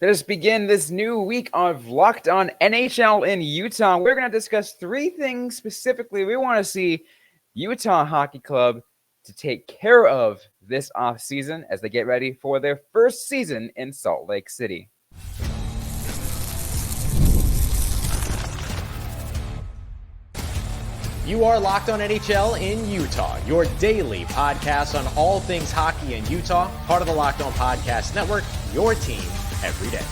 Let us begin this new week of Locked On NHL in Utah. We're going to discuss three things specifically we want to see Utah Hockey Club to take care of this offseason as they get ready for their first season in Salt Lake City. You are Locked On NHL in Utah, your daily podcast on all things hockey in Utah, part of the Locked On Podcast Network, your team every day.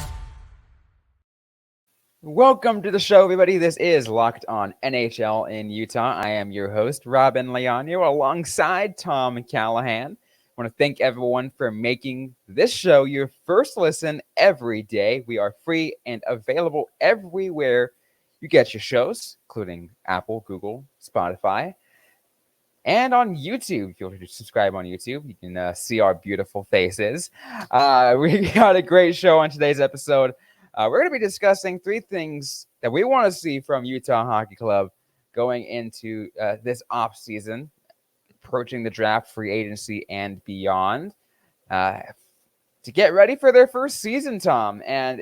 Welcome to the show, everybody. This is Locked On NHL in Utah. I am your host, Robyn Leonio, alongside Tom Callahan. I want to thank everyone for making this show your first listen every day. We are free and available everywhere you get your shows, including Apple, Google, Spotify, and on YouTube. If you'll subscribe on YouTube, you can see our beautiful faces. We got a great show on today's episode. We're going to be discussing three things that we want to see from Utah Hockey Club going into this offseason, approaching the draft, free agency, and beyond, to get ready for their first season, Tom. And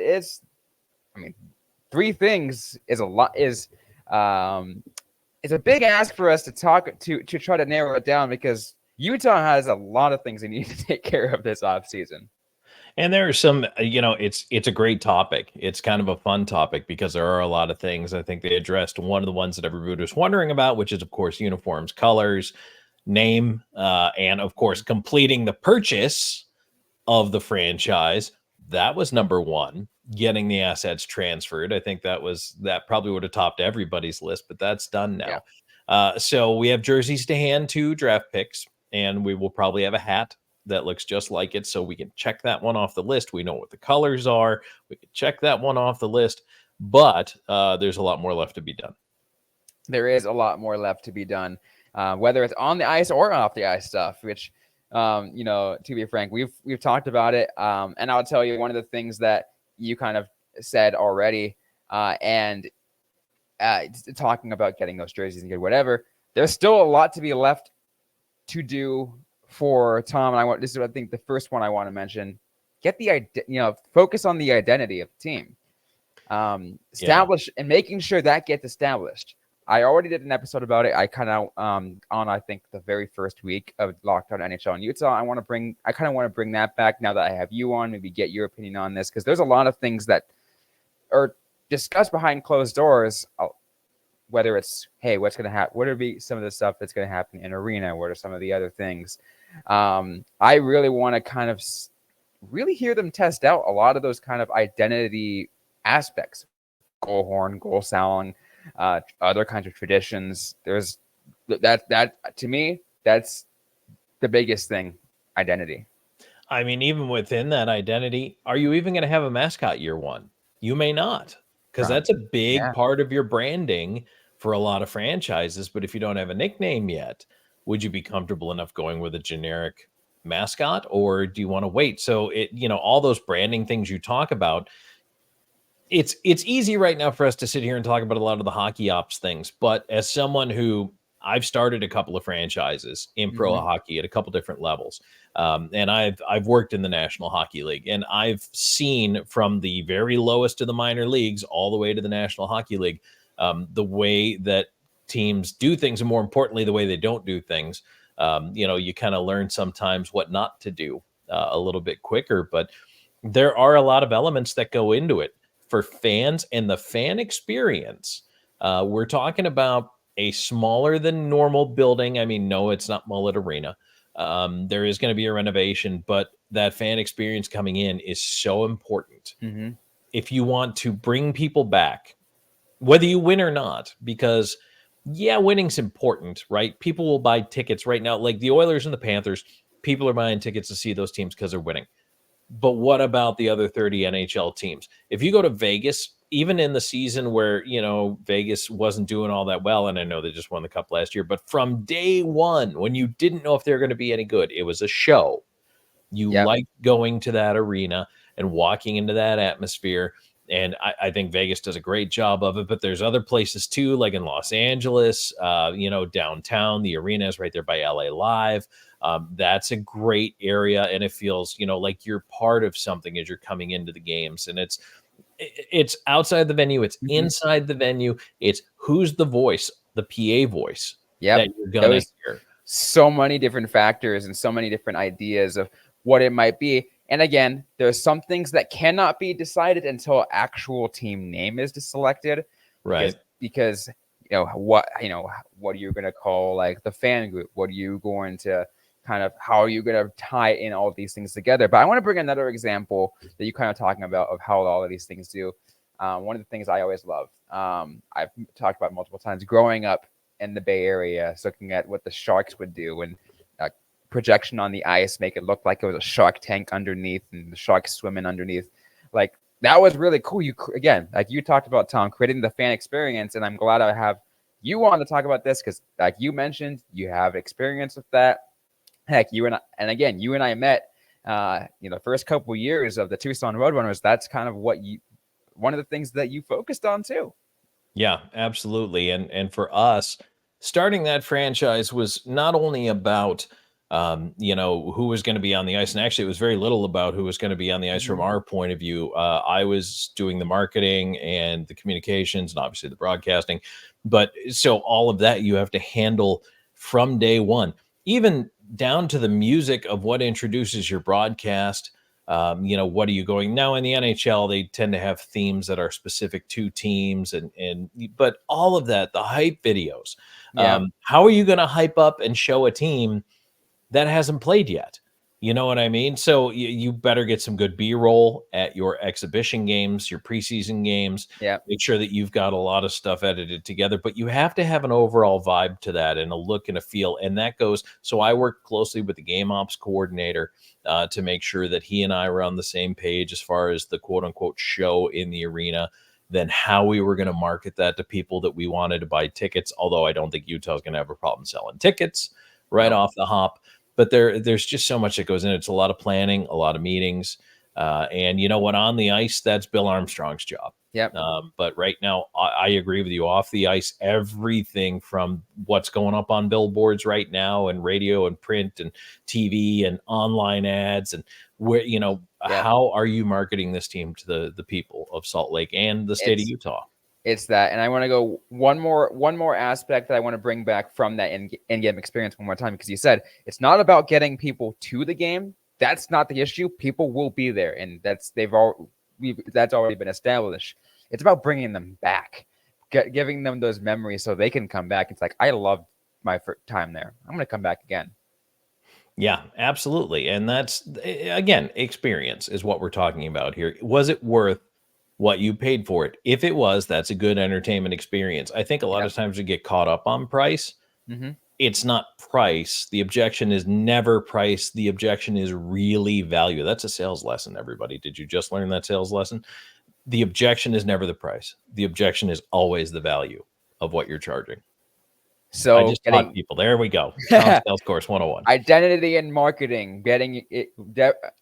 three things is a lot. It's a big ask for us to try to narrow it down, because Utah has a lot of things they need to take care of this offseason. And there are some, it's a great topic. It's kind of a fun topic because there are a lot of things. I think they addressed one of the ones that everybody was wondering about, which is, of course, uniforms, colors, name, and, of course, completing the purchase of the franchise. That was number one. Getting the assets transferred. I think that probably would have topped everybody's list, but that's done now. Yeah. So we have jerseys to hand, 2 draft picks, and we will probably have a hat that looks just like it, so we can check that one off the list. We know what the colors are. We can check that one off the list, but there's a lot more left to be done. There is a lot more left to be done, whether it's on the ice or off the ice stuff, which, to be frank, we've talked about it. And I'll tell you, one of the things that you kind of said already, and talking about getting those jerseys and get whatever, there's still a lot to be left to do for Tom. And this is, I think, the first one I want to mention. Get the focus on the identity of the team. Establish and making sure that gets established. I already did an episode about it. I kind of on I think the very first week of Locked On NHL in Utah. I kind of want to bring that back now that I have you on. Maybe get your opinion on this, because there's a lot of things that are discussed behind closed doors. Whether it's, hey, what's going to happen? What would be some of the stuff that's going to happen in arena? What are some of the other things? I really want to kind of really hear them test out a lot of those kind of identity aspects. Goal horn, goal selling, other kinds of traditions. There's that to me, that's the biggest thing. Identity. I mean, even within that identity, are you even going to have a mascot year one? You may not, because that's a big part of your branding for a lot of franchises. But if you don't have a nickname yet, would you be comfortable enough going with a generic mascot, or do you want to wait? So all those branding things you talk about, it's easy right now for us to sit here and talk about a lot of the hockey ops things. But as someone who, I've started a couple of franchises in pro hockey at a couple different levels. And I've worked in the National Hockey League, and I've seen from the very lowest of the minor leagues all the way to the National Hockey League, the way that teams do things, and more importantly, the way they don't do things. You kind of learn sometimes what not to do a little bit quicker, but there are a lot of elements that go into it for fans and the fan experience. We're talking about a smaller than normal building. I mean, no, it's not Mullet Arena. There is going to be a renovation, but that fan experience coming in is so important. Mm-hmm. If you want to bring people back, whether you win or not, because winning's important, right? People will buy tickets right now, like the Oilers and the Panthers. People are buying tickets to see those teams because they're winning. But what about the other 30 NHL teams? If you go to Vegas, even in the season where, Vegas wasn't doing all that well, and I know they just won the Cup last year, but from day one, when you didn't know if they were going to be any good, it was a show. You liked going to that arena and walking into that atmosphere And I think Vegas does a great job of it, but there's other places too, like in Los Angeles, downtown, the arena is right there by LA Live. That's a great area. And it feels, like you're part of something as you're coming into the games. And it's outside the venue. It's inside the venue. It's who's the voice, the PA voice that you're going to hear. So many different factors and so many different ideas of what it might be. And again, there's some things that cannot be decided until actual team name is selected. Right. Because what are you going to call like the fan group? What are you going to how are you going to tie in all of these things together? But I want to bring another example that you kind of talking about of how all of these things do. One of the things I always love, I've talked about multiple times, growing up in the Bay Area, looking at what the Sharks would do and projection on the ice, make it look like it was a shark tank underneath and the sharks swimming underneath. Like that was really cool. Like you talked about, Tom, creating the fan experience, and I'm glad I have you on to talk about this because, like you mentioned, you have experience with that. Heck, you and I met, the first couple of years of the Tucson Roadrunners. That's kind of one of the things that you focused on too. Yeah, absolutely. And for us, starting that franchise was not only about, who was going to be on the ice. And actually, it was very little about who was going to be on the ice from our point of view. I was doing the marketing and the communications and obviously the broadcasting. But so all of that you have to handle from day one, even down to the music of what introduces your broadcast. What are you going now in the NHL? They tend to have themes that are specific to teams but all of that, the hype videos, how are you going to hype up and show a team that hasn't played yet? You know what I mean? So you better get some good B-roll at your exhibition games, your preseason games. Yeah. Make sure that you've got a lot of stuff edited together, but you have to have an overall vibe to that and a look and a feel. And that goes, so I work closely with the game ops coordinator to make sure that he and I were on the same page as far as the quote unquote show in the arena, then how we were going to market that to people that we wanted to buy tickets. Although I don't think Utah's going to have a problem selling tickets off the hop. But there's just so much that goes in. It's a lot of planning, a lot of meetings. And you know what? On the ice, that's Bill Armstrong's job. Yep. But right now, I agree with you. Off the ice, everything from what's going up on billboards right now and radio and print and TV and online ads and where, how are you marketing this team to the people of Salt Lake and the state of Utah? It's that. And I want to go one more aspect that I want to bring back from that in-game experience one more time, because you said it's not about getting people to the game. That's not the issue. People will be there, and that's already been established. It's about bringing them back, giving them those memories so they can come back. It's like, I loved my first time there. I'm going to come back again. Yeah, absolutely. And that's, again, experience is what we're talking about here. Was it worth what you paid for it? If it was, that's a good entertainment experience. I think a lot of times we get caught up on price. It's not price. The objection is never price. The objection is really value. That's a sales lesson, everybody. Did you just learn that sales lesson? The objection is never the price. The objection is always the value of what you're charging. So I just taught people. There we go. Sales course 101. Identity and marketing, getting it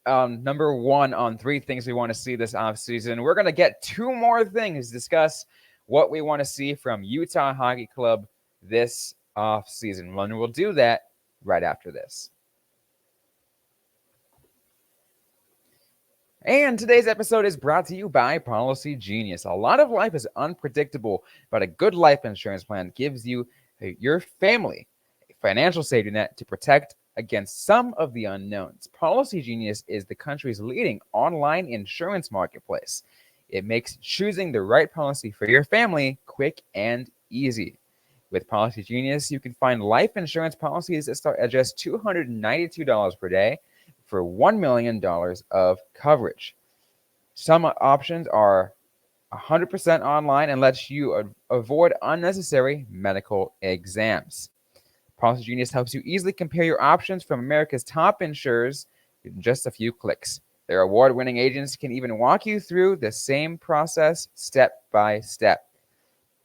number one on 3 things we want to see this offseason. We're going to get 2 more things, discuss what we want to see from Utah Hockey Club this offseason. And we'll do that right after this. And today's episode is brought to you by Policygenius. A lot of life is unpredictable, but a good life insurance plan gives you your family a financial safety net to protect against some of the unknowns. Policygenius is the country's leading online insurance marketplace. It makes choosing the right policy for your family quick and easy. With Policygenius, you can find life insurance policies that start at just $292 per day for $1 million of coverage. Some options are 100% online and lets you avoid unnecessary medical exams. Policygenius helps you easily compare your options from America's top insurers in just a few clicks. Their award-winning agents can even walk you through the same process step by step.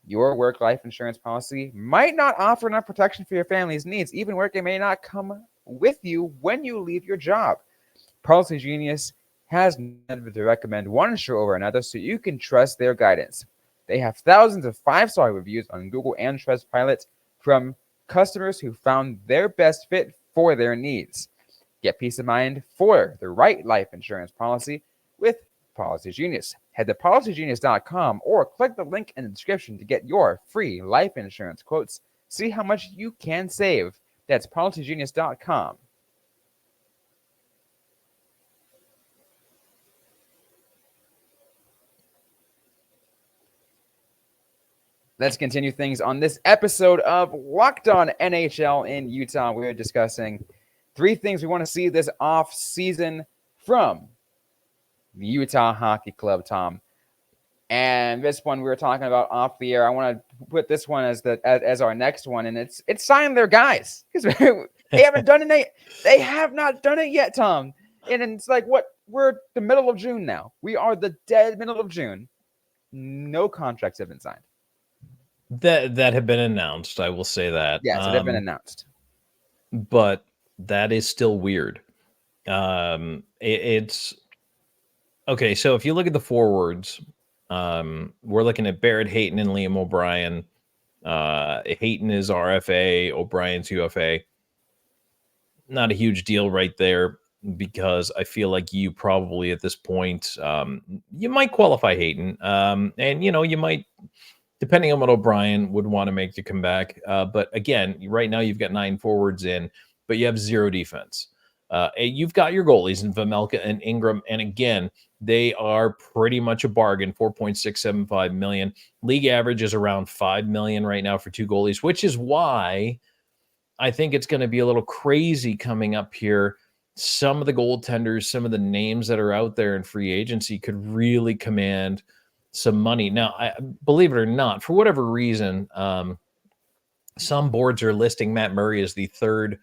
Your work life insurance policy might not offer enough protection for your family's needs. Even work, it may not come with you when you leave your job. Policygenius has never to recommend one show over another, so you can trust their guidance. They have thousands of 5-star reviews on Google and Trustpilot from customers who found their best fit for their needs. Get peace of mind for the right life insurance policy with Policygenius. Head to policygenius.com or click the link in the description to get your free life insurance quotes. See how much you can save. That's policygenius.com. Let's continue things on this episode of Locked On NHL in Utah. We're discussing 3 things we want to see this off season from the Utah Hockey Club, Tom. And this one we were talking about off the air. I want to put this one as our next one, and it's sign their guys because they haven't done it. They have not done it yet, Tom. And it's like we're the middle of June now. We are the dead middle of June. No contracts have been signed. That have been announced. I will say that. Yes, it have been announced. But that is still weird. It's okay. So if you look at the forwards, we're looking at Barrett Hayton and Liam O'Brien. Hayton is RFA, O'Brien's UFA. Not a huge deal right there because I feel like you probably at this point, you might qualify Hayton. And, you might, depending on what O'Brien would want to make to come back. But again, right now you've got 9 forwards in, but you have 0 defense. You've got your goalies in Vejmelka and Ingram. And again, they are pretty much a bargain, $4.675 million. League average is around $5 million right now for 2 goalies, which is why I think it's going to be a little crazy coming up here. Some of the goaltenders, some of the names that are out there in free agency could really command some money. Now, believe it or not, for whatever reason, some boards are listing Matt Murray as the 3rd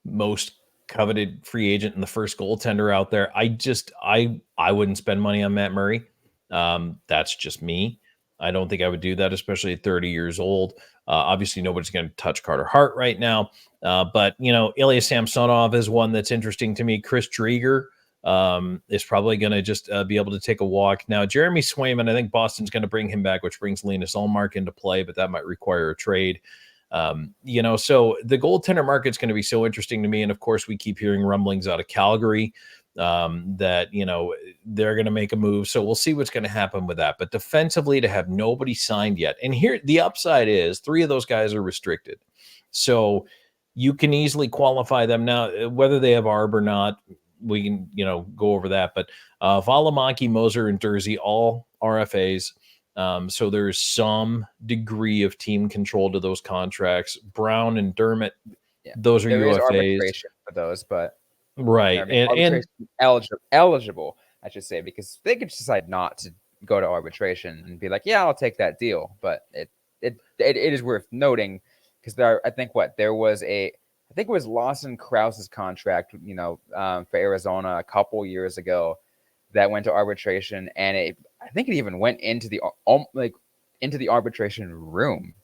most coveted free agent and the first goaltender out there. I wouldn't spend money on Matt Murray. That's just me. I don't think I would do that, especially at 30 years old. Obviously, nobody's going to touch Carter Hart right now. But, Ilya Samsonov is one that's interesting to me. Chris Drieger is probably going to just be able to take a walk. Now, Jeremy Swayman, I think Boston's going to bring him back, which brings Linus Ullmark into play, but that might require a trade. So the goaltender market's going to be so interesting to me. And of course, we keep hearing rumblings out of Calgary that, they're going to make a move. So we'll see what's going to happen with that. But defensively, to have nobody signed yet. And here, the upside is 3 of those guys are restricted. So you can easily qualify them. Now, whether they have ARB or not, we can, go over that. But Valimaki, Moser, and Dursey, all RFAs. So there's some degree of team control to those contracts. Brown and Dermott, those are UFAs. Arbitration for those, but right, and eligible, I should say, because they could decide not to go to arbitration and be like, "Yeah, I'll take that deal." But it is worth noting because I think it was Lawson Krause's contract, for Arizona a couple years ago that went to arbitration, and I think it even went into the arbitration room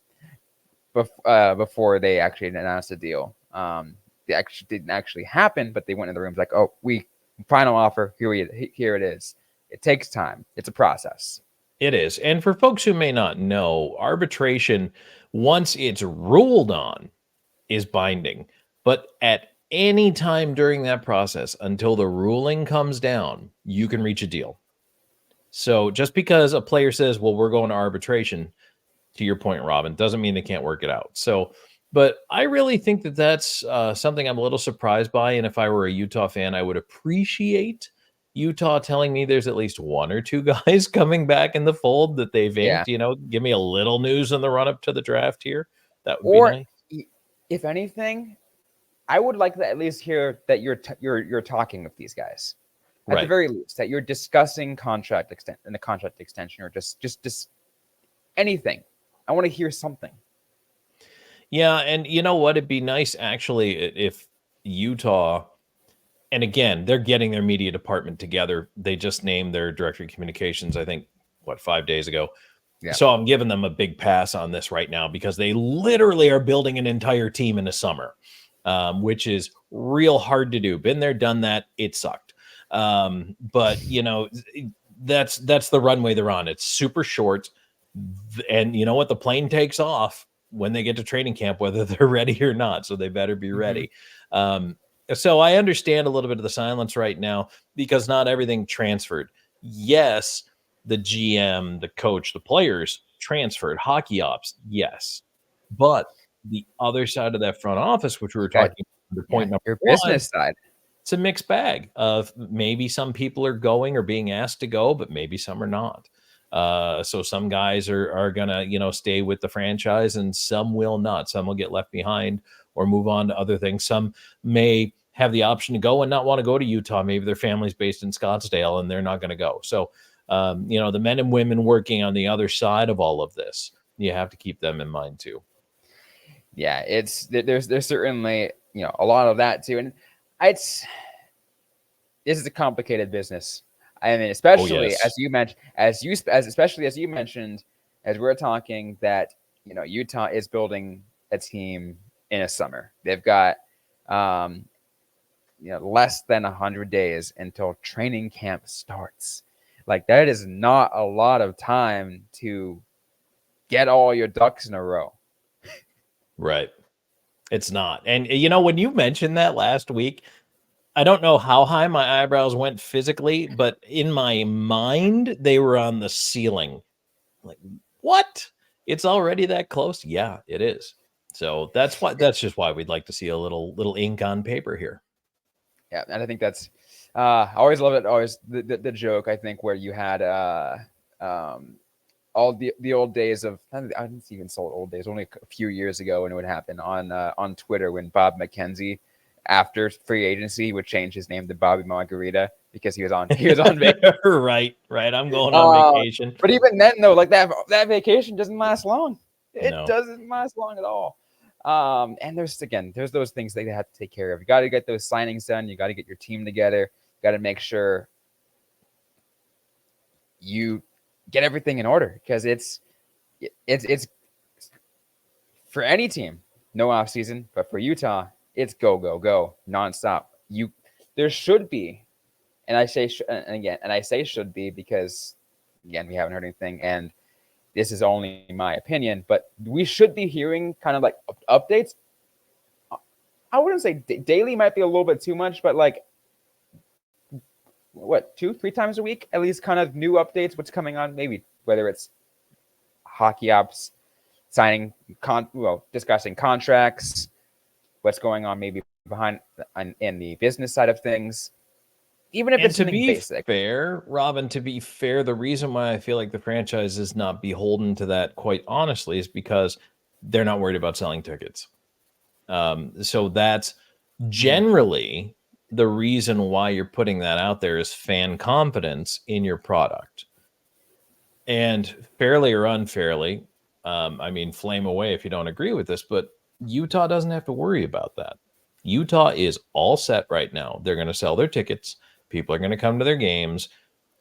before they actually announced the deal. It actually didn't actually happen, but they went in the room like, "Oh, final offer. Here it is." It takes time. It's a process. It is. And for folks who may not know, arbitration, once it's ruled on, is binding. But at any time during that process, until the ruling comes down, you can reach a deal. So just because a player says, well, we're going to arbitration, to your point, Robyn, doesn't mean they can't work it out. So, but I really think that that's something I'm a little surprised by. And if I were a Utah fan, I would appreciate Utah telling me there's at least 1 or 2 guys coming back in the fold that they've inked. Give me a little news in the run up to the draft here. That would be nice. If anything, I would like to at least hear that you're talking with these guys. At the very least, that you're discussing contract extension or just anything. I want to hear something. Yeah, and you know what? It'd be nice actually if Utah, and again, they're getting their media department together. They just named their director of communications, I think, 5 days ago. Yeah. So I'm giving them a big pass on this right now because they literally are building an entire team in the summer, which is real hard to do. Been there, done that. It sucked. But that's the runway they're on. It's super short, and you know what? The plane takes off when they get to training camp, whether they're ready or not. So they better be ready. So I understand a little bit of the silence right now because not everything transferred. Yes, the GM, the coach, the players transferred. Hockey ops, yes. But the other side of that front office, which we were talking about, point number your one, business side. it's a mixed bag of maybe some people are going or being asked to go, but maybe some are not. So some guys are gonna, stay with the franchise, and some will not. Some will get left behind or move on to other things. Some may have the option to go and not want to go to Utah. Maybe their family's based in Scottsdale and they're not going to go. So, the men and women working on the other side of all of this, you have to keep them in mind too. Yeah, there's certainly a lot of that too, and this is a complicated business. I mean, especially as you mentioned, especially as you mentioned, as we're talking that Utah is building a team in a summer. They've got less than 100 days until training camp starts. Like, that is not a lot of time to get all your ducks in a row. Right. It's not. And when you mentioned that last week, I don't know how high my eyebrows went physically, but in my mind, they were on the ceiling. Like, what? It's already that close? Yeah, it is. So that's just why we'd like to see a little ink on paper here. Yeah, and I think that's I always love it. Always the joke, I think, where you had all the old days of, I didn't even say old days, only a few years ago when it would happen on Twitter, when Bob McKenzie, after free agency, would change his name to Bobby Margarita because he was on vacation. right. I'm going on vacation. But even then, though, like that vacation doesn't last long. It doesn't last long at all. And there's those things that they have to take care of. You got to get those signings done. You got to get your team together. You got to make sure you get everything in order, because it's for any team, no off season, but for Utah, it's go nonstop. There should be, and I say should be because again, we haven't heard anything, and this is only my opinion, but we should be hearing kind of like updates. I wouldn't say daily, might be a little bit too much, but like 2-3 times a week, at least, kind of new updates, what's coming on, maybe whether it's hockey ops, signing, discussing contracts, what's going on maybe behind in the business side of things. Even if it's something basic. Robyn, to be fair, the reason why I feel like the franchise is not beholden to that, quite honestly, is because they're not worried about selling tickets. So that's generally the reason why you're putting that out there, is fan confidence in your product. And fairly or unfairly, flame away if you don't agree with this, but Utah doesn't have to worry about that. Utah is all set right now. They're going to sell their tickets. People are going to come to their games.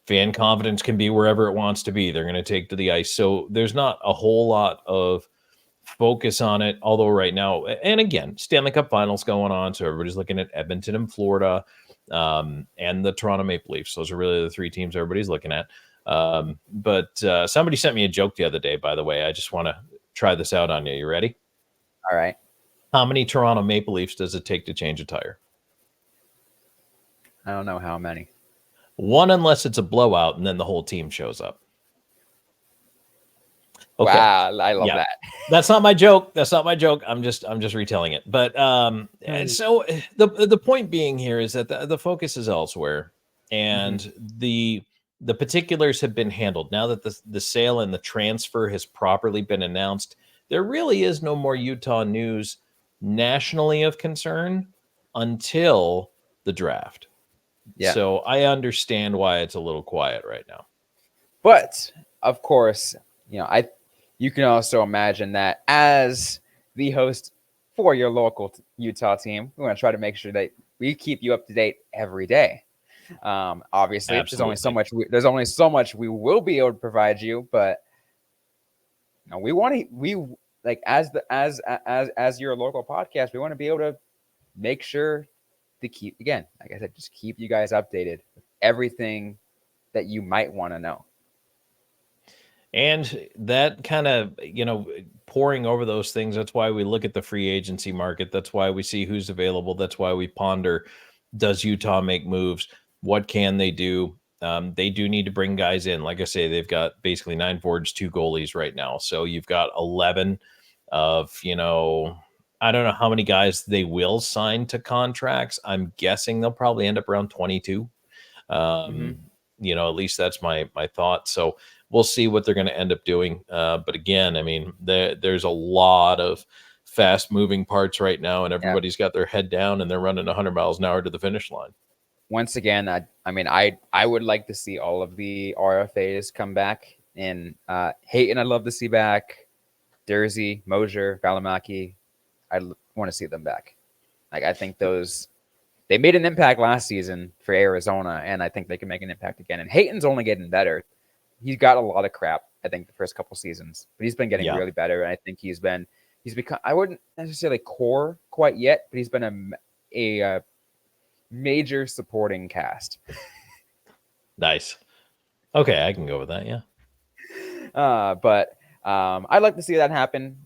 Fan confidence can be wherever it wants to be. They're going to take to the ice. So there's not a whole lot of focus on it. Although right now, and again, Stanley Cup Finals going on, so everybody's looking at Edmonton and Florida, and the Toronto Maple Leafs. Those are really the three teams everybody's looking at. But somebody sent me a joke the other day, by the way. I just want to try this out on you. You ready? All right. How many Toronto Maple Leafs does it take to change a tire? I don't know how many. 1, unless it's a blowout and then the whole team shows up. Okay. Wow, I love that. That's not my joke. I'm just retelling it. But so the point being here is that the focus is elsewhere, and the particulars have been handled. Now that the sale and the transfer has properly been announced, there really is no more Utah news nationally of concern until the draft. Yeah. So I understand why it's a little quiet right now. But of course, you can also imagine that as the host for your local Utah team, we want to try to make sure that we keep you up to date every day. Obviously, there's only so much we will be able to provide you, but we like as your local podcast, we want to be able to make sure to keep, again, like I said, just keep you guys updated with everything that you might want to know. And that kind of, pouring over those things, that's why we look at the free agency market. That's why we see who's available. That's why we ponder, does Utah make moves? What can they do? They do need to bring guys in. Like I say, they've got basically 9 forwards, 2 goalies right now. So you've got 11 of, I don't know how many guys they will sign to contracts. I'm guessing they'll probably end up around 22. At least that's my thought. So we'll see what they're going to end up doing. But again, I mean, there's a lot of fast moving parts right now, and everybody's got their head down and they're running 100 miles an hour to the finish line. Once again, I would like to see all of the RFAs come back. And Hayton, I'd love to see back. Dursey, Mosier, Valimaki, I want to see them back. Like, I think they made an impact last season for Arizona, and I think they can make an impact again. And Hayton's only getting better. He's got a lot of crap, I think, the first couple seasons, but he's been getting really better. And I think he's become, I wouldn't necessarily core quite yet, but he's been a major supporting cast. Nice. Okay, I can go with that. Yeah. But I'd like to see that happen.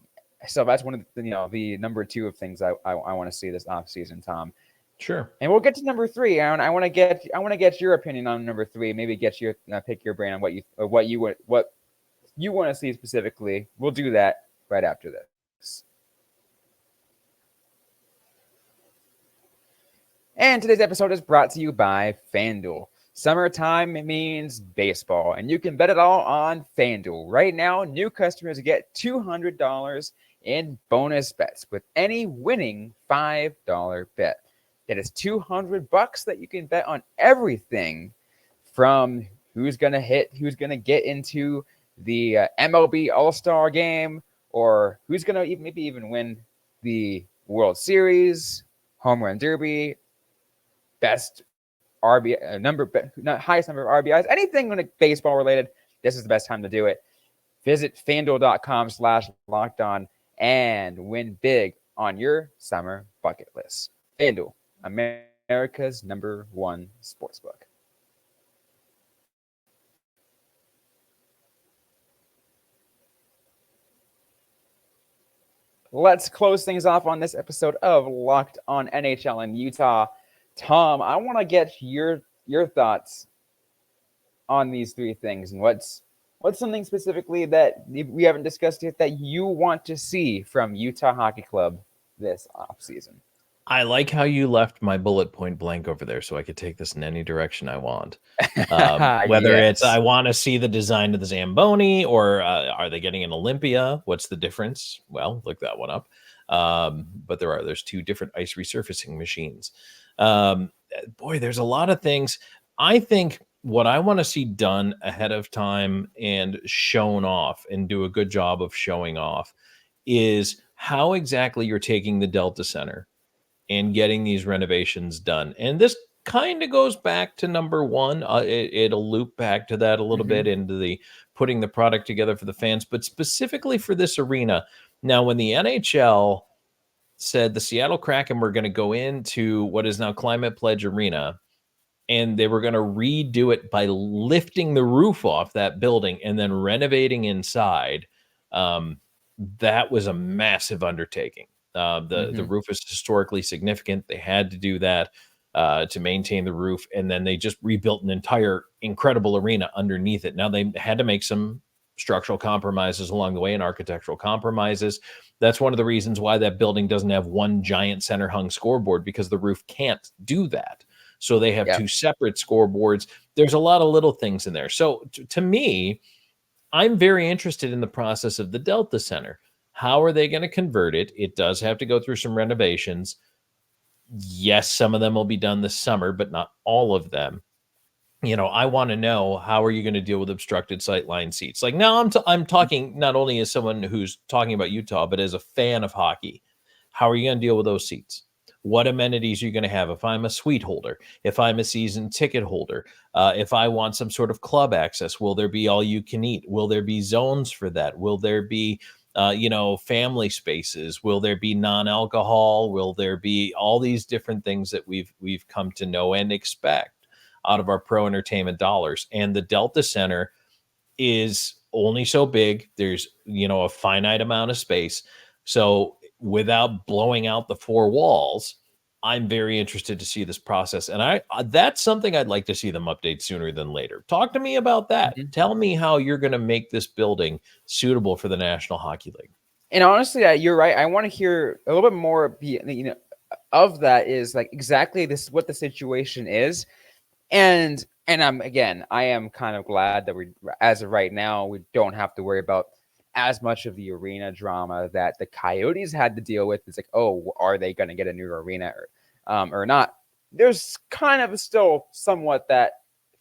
So that's one of the number 2 of things I want to see this offseason, Tom. Sure. And we'll get to number 3, Aaron. I want to get your opinion on number 3. Maybe get your pick your brain on what you want to see specifically. We'll do that right after this. And today's episode is brought to you by FanDuel. Summertime means baseball, and you can bet it all on FanDuel. Right now, new customers get $200 in bonus bets with any winning $5 bet. That is $200 that you can bet on everything from who's going to hit, who's going to get into the MLB All-Star game, or who's going to maybe even win the World Series, Home Run Derby, best RBI, highest number of RBIs, anything baseball related. This is the best time to do it. Visit FanDuel.com/lockedon and win big on your summer bucket list. FanDuel, America's #1 sportsbook. Let's close things off on this episode of Locked on NHL in Utah. Tom, I want to get your thoughts on these 3 things, and what's something specifically that we haven't discussed yet that you want to see from Utah Hockey Club this offseason? I like how you left my bullet point blank over there so I could take this in any direction I want. Whether it's I want to see the design of the Zamboni, or are they getting an Olympia? What's the difference? Well, look that one up. But there's 2 different ice resurfacing machines. There's a lot of things. I think what I want to see done ahead of time and shown off, and do a good job of showing off, is how exactly you're taking the Delta Center and getting these renovations done. And this kind of goes back to number 1. It'll loop back to that a little bit, into the putting the product together for the fans, but specifically for this arena. Now, when the NHL said the Seattle Kraken were going to go into what is now Climate Pledge Arena, and they were going to redo it by lifting the roof off that building and then renovating inside, that was a massive undertaking. The roof is historically significant. They had to do that to maintain the roof, and then they just rebuilt an entire incredible arena underneath it. Now, they had to make some structural compromises along the way and architectural compromises. That's one of the reasons why that building doesn't have one giant center hung scoreboard, because the roof can't do that. So they have 2 separate scoreboards. There's a lot of little things in there. So to me, I'm very interested in the process of the Delta Center. How are they going to convert it? It does have to go through some renovations. Yes, some of them will be done this summer, but not all of them. I want to know, how are you going to deal with obstructed sightline seats? Like, now I'm talking not only as someone who's talking about Utah, but as a fan of hockey. How are you going to deal with those seats? What amenities are you going to have if I'm a suite holder, if I'm a season ticket holder, if I want some sort of club access? Will there be all you can eat? Will there be zones for that? Will there be family spaces? Will there be non-alcohol? Will there be all these different things that we've come to know and expect? out of our pro entertainment dollars. And the Delta Center is only so big. There's, a finite amount of space. So without blowing out the four walls, I'm very interested to see this process. And that's something I'd like to see them update sooner than later. Talk to me about that. Mm-hmm. Tell me how you're going to make this building suitable for the National Hockey League. And honestly, you're right. I want to hear a little bit more, of that is like exactly what the situation is. And I am kind of glad that as of right now, we don't have to worry about as much of the arena drama that the Coyotes had to deal with. It's like, oh, are they going to get a new arena or not? There's kind of still somewhat that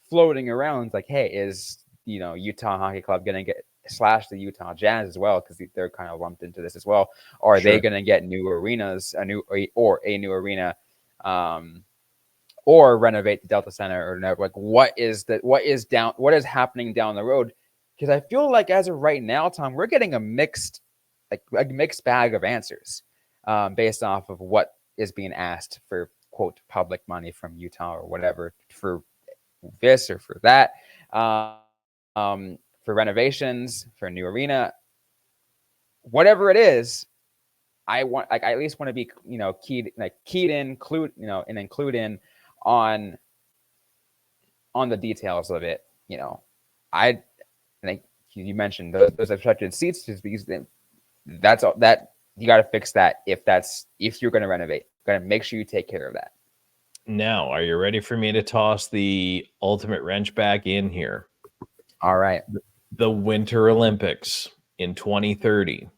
floating around. Like, hey, is Utah Hockey Club going to get / the Utah Jazz as well, because they're kind of lumped into this as well? Or are they going to get new arenas, a new arena, or renovate the Delta Center, or no? Like, what is happening down the road? Because I feel like as of right now, Tom, we're getting a mixed bag of answers based off of what is being asked for, quote, public money from Utah or whatever for this or for that, for renovations, for a new arena, whatever it is. I at least want to be keyed in, include in on the details of it. I think you mentioned those obstructed seats, just because that's all that you got to fix that. If you're going to renovate, got to make sure you take care of that. Now, are you ready for me to toss the ultimate wrench back in here? All right. The Winter Olympics in 2030.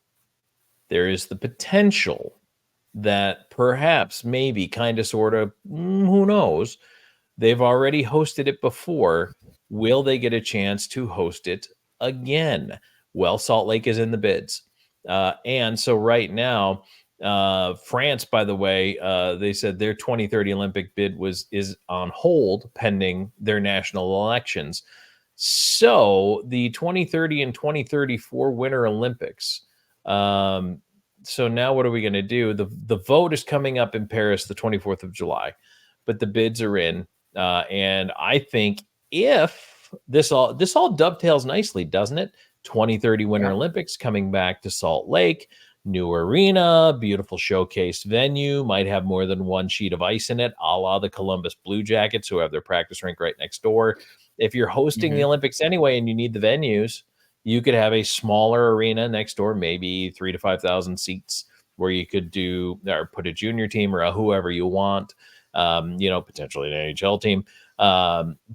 There is the potential that perhaps, maybe, kind of, sort of, who knows, they've already hosted it before. Will they get a chance to host it again? Well, Salt Lake is in the bids. And so right now, France, by the way, they said their 2030 Olympic bid is on hold pending their national elections. So the 2030 and 2034 Winter Olympics. So now what are we going to do? The vote is coming up in Paris the 24th of July, but the bids are in. And I think if this all dovetails nicely, doesn't it? 2030 Winter Olympics coming back to Salt Lake, new arena, beautiful showcase venue, might have more than one sheet of ice in it, a la the Columbus Blue Jackets, who have their practice rink right next door. If you're hosting the Olympics anyway and you need the venues, you could have a smaller arena next door, maybe 3,000 to 5,000 seats, where you could do or put a junior team or whoever you want, potentially an NHL team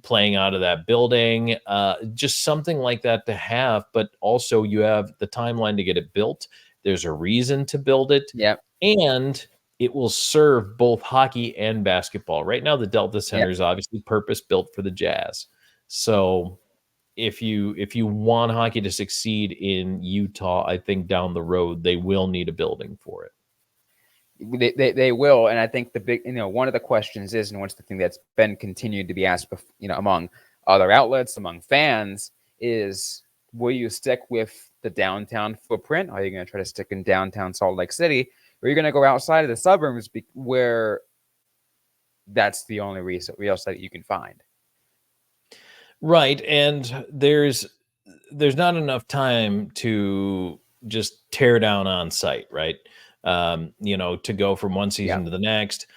playing out of that building, just something like that to have. But also you have the timeline to get it built. There's a reason to build it. Yep. And it will serve both hockey and basketball. Right now, the Delta Center is obviously purpose built for the Jazz. So if you want hockey to succeed in Utah, I think down the road they will need a building for it. They will, and I think the big, one of the questions is, and what's the thing that's been continued to be asked, among other outlets, among fans, is, will you stick with the downtown footprint? Are you going to try to stick in downtown Salt Lake City, or are you going to go outside of the suburbs where that's the only real site you can find? Right, and there's not enough time to just tear down on site, right? To go from one season to the next.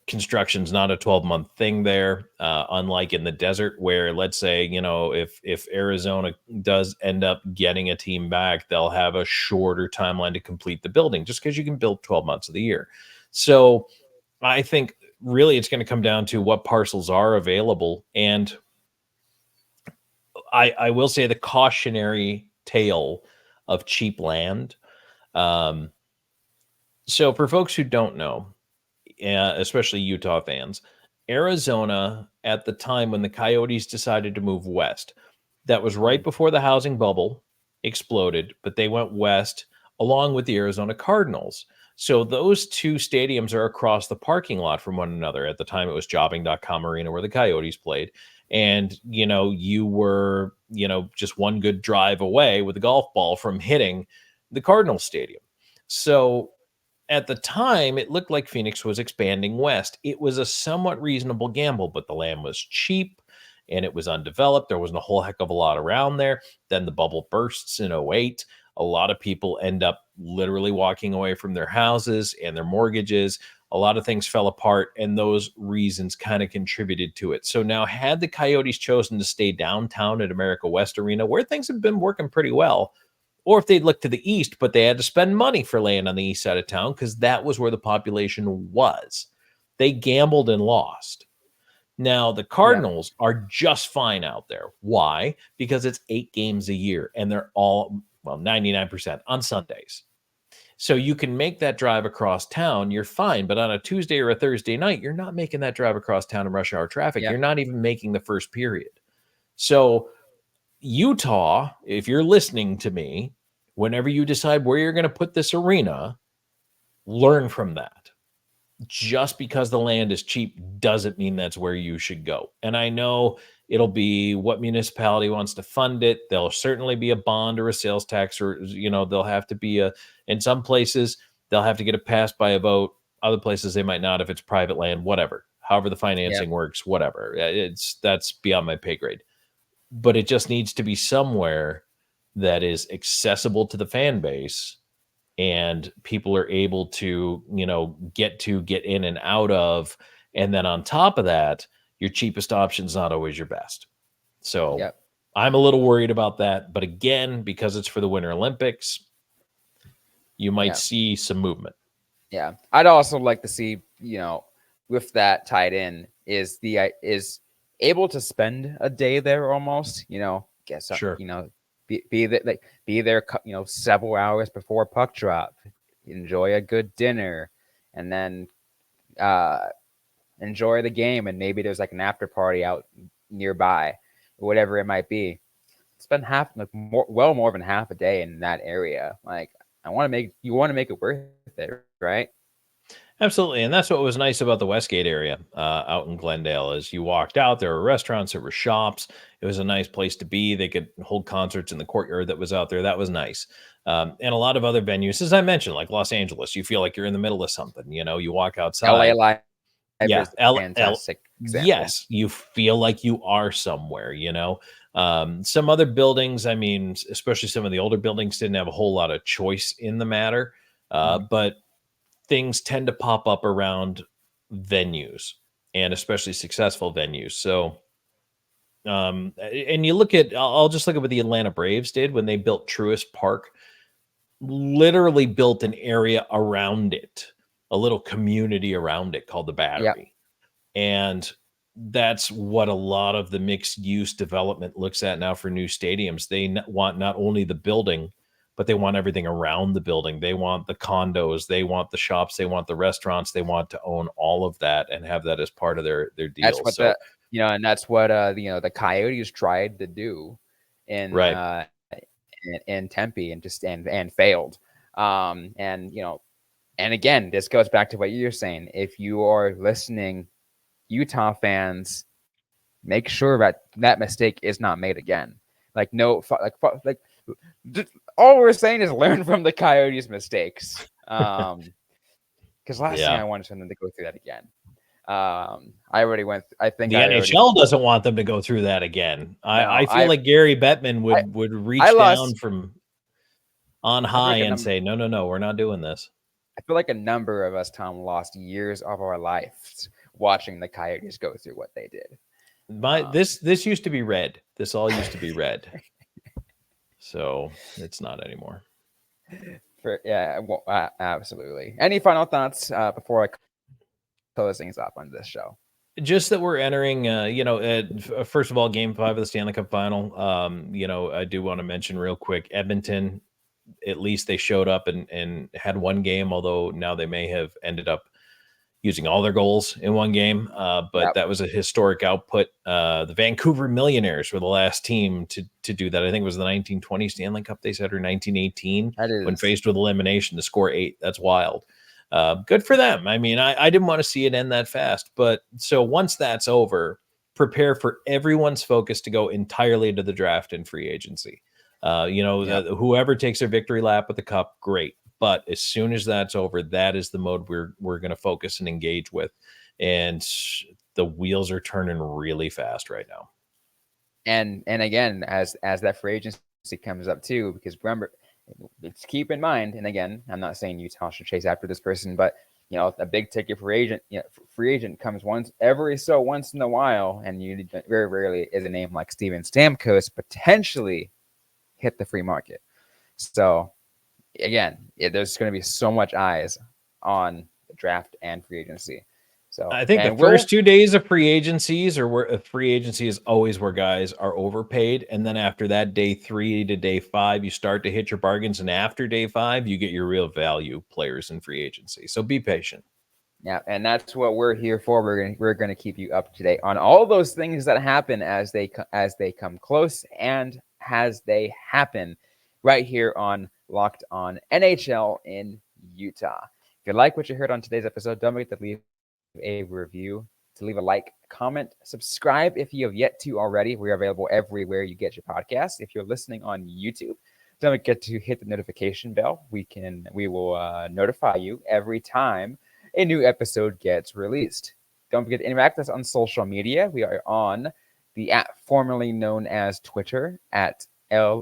Construction's not a 12-month thing there, unlike in the desert, where, let's say, if Arizona does end up getting a team back, they'll have a shorter timeline to complete the building, just because you can build 12 months of the year. So I think really it's going to come down to what parcels are available. And I will say the cautionary tale of cheap land. So for folks who don't know, especially Utah fans, Arizona, at the time when the Coyotes decided to move west, that was right before the housing bubble exploded, but they went west along with the Arizona Cardinals. So those two stadiums are across the parking lot from one another. At the time, it was Jobbing.com Arena where the Coyotes played. And, you were, just one good drive away with a golf ball from hitting the Cardinals stadium. So at the time, it looked like Phoenix was expanding west. It was a somewhat reasonable gamble, but the land was cheap and it was undeveloped. There wasn't a whole heck of a lot around there. Then the bubble bursts in 08. A lot of people end up literally walking away from their houses and their mortgages. A lot of things fell apart, and those reasons kind of contributed to it. So now, had the Coyotes chosen to stay downtown at America West Arena, where things have been working pretty well, or if they'd looked to the east, but they had to spend money for land on the east side of town because that was where the population was, they gambled and lost. Now, the Cardinals are just fine out there. Why? Because it's 8 games a year, and they're all, 99% on Sundays. So you can make that drive across town, you're fine. But on a Tuesday or a Thursday night, you're not making that drive across town in rush hour traffic. You're not even making the first period. So Utah, if you're listening to me, whenever you decide where you're going to put this arena, learn from that. Just because the land is cheap doesn't mean that's where you should go. And I know it'll be what municipality wants to fund it. There'll certainly be a bond or a sales tax, or, they'll have to be in some places, they'll have to get it passed by a vote. Other places, they might not if it's private land, whatever. However the financing works, whatever. That's beyond my pay grade. But it just needs to be somewhere that is accessible to the fan base and people are able to, get in and out of. And then on top of that, your cheapest option is not always your best. So I'm a little worried about that. But again, because it's for the Winter Olympics, you might see some movement. Yeah. I'd also like to see, with that tied in, is able to spend a day there almost, sure. Be there, several hours before puck drop, enjoy a good dinner, and then enjoy the game. And maybe there's like an after party out nearby, or whatever it might be. Spend more than half a day in that area. Like, you want to make it worth it, right? Absolutely. And that's what was nice about the Westgate area out in Glendale. As you walked out, there were restaurants, there were shops. It was a nice place to be. They could hold concerts in the courtyard that was out there. That was nice. And a lot of other venues, as I mentioned, like Los Angeles, you feel like you're in the middle of something. You walk outside. LA Live. Fantastic example. Yes, you feel like you are somewhere, Some other buildings, especially some of the older buildings, didn't have a whole lot of choice in the matter. But things tend to pop up around venues, and especially successful venues. So, and you look at, I'll just look at what the Atlanta Braves did when they built Truist Park, literally built an area around it, a little community around it called the Battery. And that's what a lot of the mixed use development looks at now for new stadiums. They want not only the building, but they want everything around the building. They want the condos, they want the shops, they want the restaurants, they want to own all of that and have that as part of their deal. That's what and that's what the Coyotes tried to do in Tempe and failed. And again, this goes back to what you're saying. If you are listening, Utah fans, make sure that mistake is not made again. All we're saying is learn from the Coyotes' mistakes. Because last thing I wanted them to go through that again. I already went. I think the NHL doesn't want them to go through that again. I feel like Gary Bettman would reach down from on high and say, no, we're not doing this. I feel like a number of us, Tom, lost years of our lives watching the Coyotes go through what they did. This used to be red. This all used to be red. So it's not anymore. Absolutely. Any final thoughts before I close things up on this show? Just that we're entering, first of all, Game 5 of the Stanley Cup Final. I do want to mention real quick, Edmonton, at least they showed up and had one game, although now they may have ended up using all their goals in one game. But that was a historic output. The Vancouver Millionaires were the last team to do that. I think it was the 1920 Stanley Cup, they said, or 1918, when faced with elimination to score 8. That's wild. Good for them. I didn't want to see it end that fast. But so once that's over, prepare for everyone's focus to go entirely to the draft and free agency. Whoever takes their victory lap with the cup, great. But as soon as that's over, that is the mode we're going to focus and engage with. And the wheels are turning really fast right now. And again, as that free agency comes up too, because remember, let's keep in mind, and again, I'm not saying Utah should chase after this person, but a big ticket free agent comes once in a while, and you very rarely is a name like Steven Stamkos potentially hit the free market. So again, there's going to be so much eyes on the draft and free agency. So I think the first 2 days of free agencies or where free agency is always where guys are overpaid. And then after that, day 3 to day 5, you start to hit your bargains. And after day 5, you get your real value players in free agency. So be patient. Yeah, and that's what we're here for. We're going to keep you up to date on all those things that happen as they come close and as they happen right here on Locked On NHL in Utah. If you like what you heard on today's episode, don't forget to leave a review, to leave a like, comment, subscribe if you have yet to already. We're available everywhere you get your podcast. If you're listening on YouTube, don't forget to hit the notification bell. We will notify you every time a new episode gets released. Don't forget to interact with us on social media. We are on the app formerly known as Twitter at LO_NHL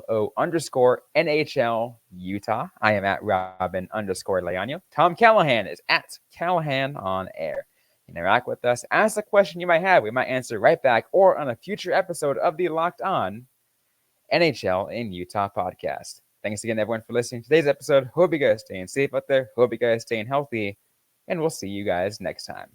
Utah. I am at Robyn_Leano. Tom Callahan is at Callahan on air. Interact with us. Ask a question you might have. We might answer right back or on a future episode of the Locked On NHL in Utah podcast. Thanks again, everyone, for listening to today's episode. Hope you guys staying safe out there. Hope you guys staying healthy. And we'll see you guys next time.